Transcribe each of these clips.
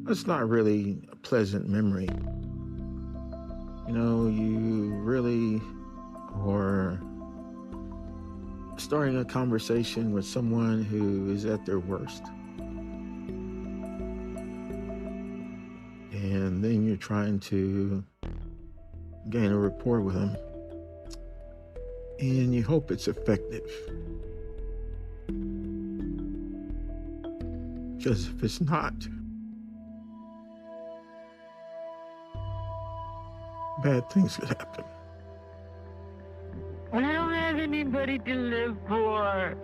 It's not really a pleasant memory. You know, you really are starting a conversation with someone who is at their worst. And then you're trying to gain a rapport with them. And you hope it's effective. Because if it's not, bad things could happen. I don't have anybody to live for. I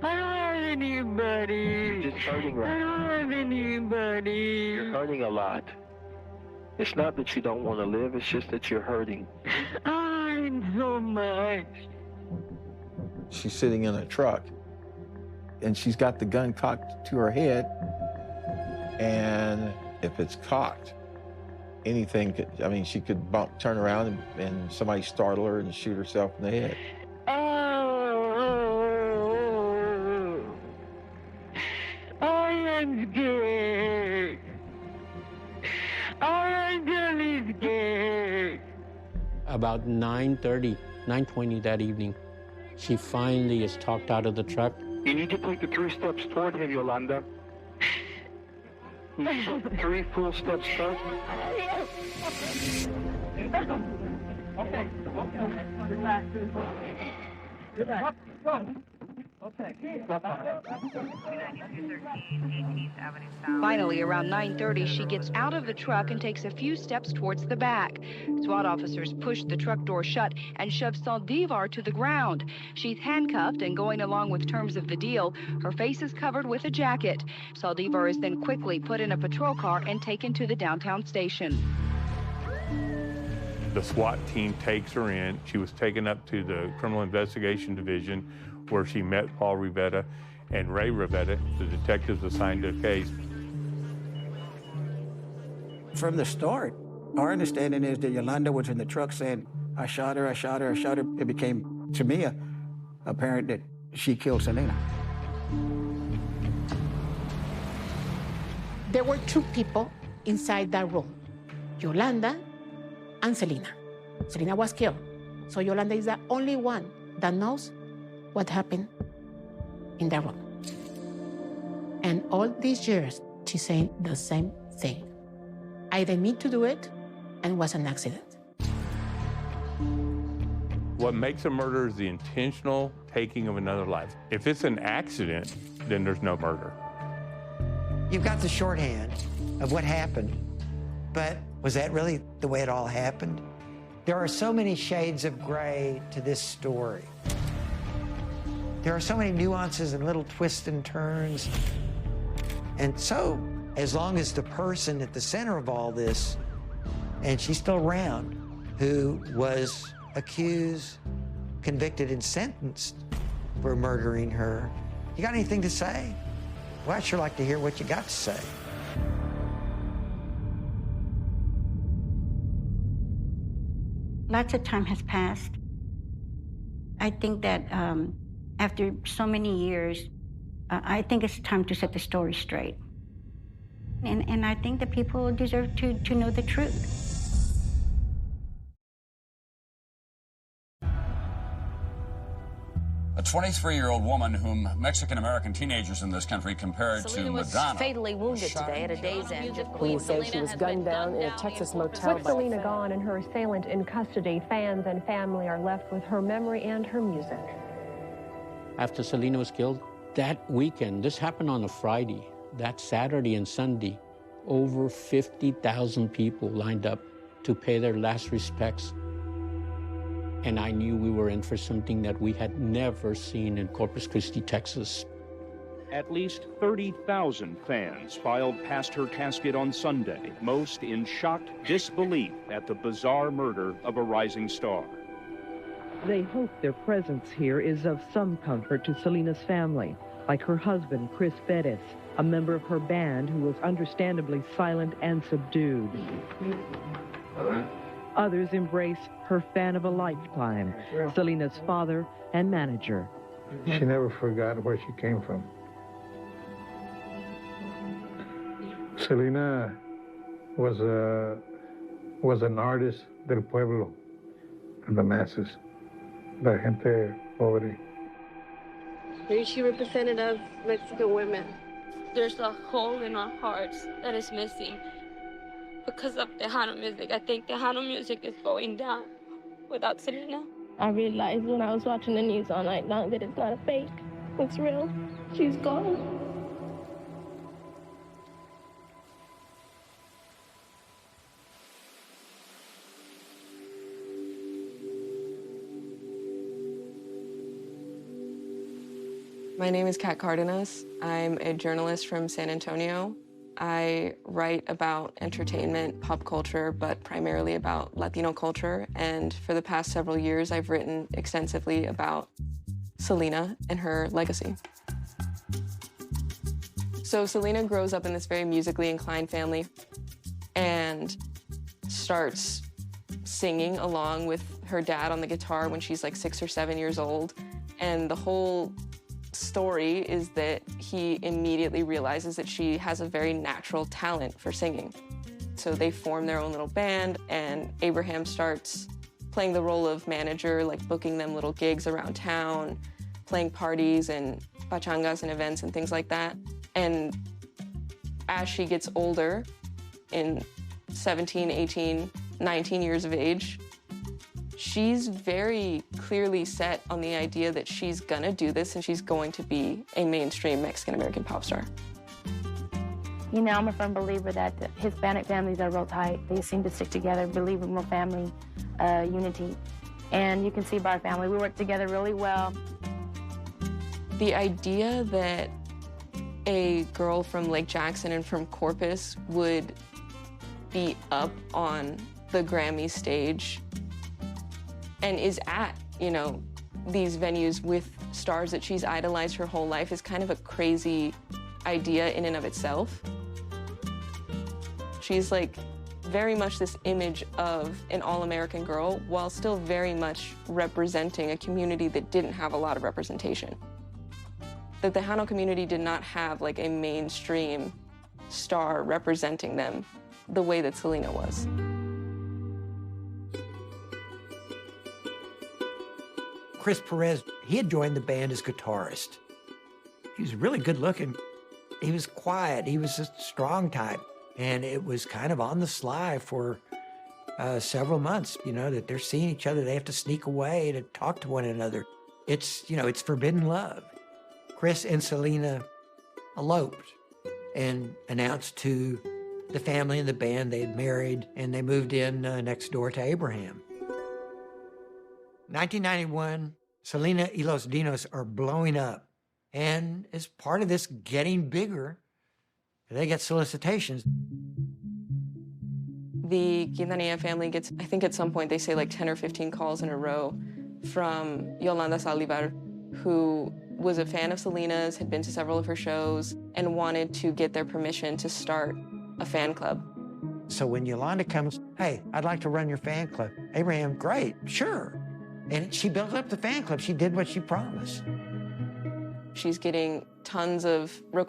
don't have anybody. You're just hurting right I don't have anybody. You're hurting a lot. It's not that you don't want to live, it's just that you're hurting. I'm so much. She's sitting in a truck, and she's got the gun cocked to her head, and if it's cocked, anything could, I mean, she could turn around and somebody startle her and shoot herself in the head. Oh, I am scared. I'm really scared. About 9:30, 9:20 that evening, she finally is talked out of the truck. You need to take the 3 steps toward him, Yolanda. 3 full steps first. Okay. Finally, around 9:30, she gets out of the truck and takes a few steps towards the back. SWAT officers push the truck door shut and shove Saldivar to the ground. She's handcuffed and going along with terms of the deal. Her face is covered with a jacket. Saldivar is then quickly put in a patrol car and taken to the downtown station. The SWAT team takes her in. She was taken up to the Criminal Investigation Division, where she met Paul Rivetta and Ray Rivetta, the detectives assigned to the case. From the start, our understanding is that Yolanda was in the truck saying, I shot her, I shot her, I shot her. It became, to me, apparent that she killed Selena. There were 2 people inside that room, Yolanda and Selena. Selena was killed. So Yolanda is the only one that knows what happened in that room. And all these years, she's saying the same thing. I didn't mean to do it, and it was an accident. What makes a murder is the intentional taking of another life. If it's an accident, then there's no murder. You've got the shorthand of what happened, but was that really the way it all happened? There are so many shades of gray to this story. There are so many nuances and little twists and turns. And so, as long as the person at the center of all this, and she's still around, who was accused, convicted, and sentenced for murdering her, you got anything to say? Well, I'd sure like to hear what you got to say. Lots of time has passed. I think that after so many years, I think it's time to set the story straight. And I think that people deserve to know the truth. A 23-year-old woman whom Mexican-American teenagers in this country compared Selena to was Madonna. fatally wounded today at a day's end. Police say she was gunned down in a Texas motel. With Selena gone and her assailant in custody, fans and family are left with her memory and her music. After Selena was killed, that weekend, this happened on a Friday, that Saturday and Sunday, over 50,000 people lined up to pay their last respects. And I knew we were in for something that we had never seen in Corpus Christi, Texas. At least 30,000 fans filed past her casket on Sunday, most in shocked disbelief at the bizarre murder of a rising star. They hope their presence here is of some comfort to Selena's family, like her husband, Chris Bettis, a member of her band who was understandably silent and subdued. Others embrace her fan of a lifetime, Selena's father and manager. She never forgot where she came from. Selena was an artist del pueblo, of the masses, la gente pobre. She represented us Mexican women. There's a hole in our hearts that is missing because of Tejano music. I think Tejano music is going down without Selena. I realized when I was watching the news all night long that it's not a fake. It's real. She's gone. My name is Kat Cardenas. I'm a journalist from San Antonio. I write about entertainment, pop culture, but primarily about Latino culture. And for the past several years, I've written extensively about Selena and her legacy. So Selena grows up in this very musically inclined family and starts singing along with her dad on the guitar when she's like 6 or 7 years old. And the whole story is that he immediately realizes that she has a very natural talent for singing. So they form their own little band, and Abraham starts playing the role of manager, like booking them little gigs around town, playing parties and pachangas and events and things like that. And as she gets older, in 17, 18, 19 years of age, she's very clearly set on the idea that she's gonna do this and she's going to be a mainstream Mexican-American pop star. You know, I'm a firm believer that the Hispanic families are real tight. They seem to stick together, believe in real family unity. And you can see by our family, we work together really well. The idea that a girl from Lake Jackson and from Corpus would be up on the Grammy stage and is at, you know, these venues with stars that she's idolized her whole life is kind of a crazy idea in and of itself. She's like very much this image of an all-American girl while still very much representing a community that didn't have a lot of representation. The Tejano community did not have like a mainstream star representing them the way that Selena was. Chris Perez, he had joined the band as guitarist. He was really good looking. He was quiet. He was a strong type. And it was kind of on the sly for several months, you know, that they're seeing each other. They have to sneak away to talk to one another. It's, you know, it's forbidden love. Chris and Selena eloped and announced to the family and the band they had married, and they moved in next door to Abraham. 1991, Selena y Los Dinos are blowing up. And as part of this getting bigger, they get solicitations. The Quintanilla family gets, I think at some point they say like 10 or 15 calls in a row from Yolanda Saldívar, who was a fan of Selena's, had been to several of her shows, and wanted to get their permission to start a fan club. So when Yolanda comes, hey, I'd like to run your fan club. Abraham, great, sure. And she built up the fan club. She did what she promised. She's getting tons of requests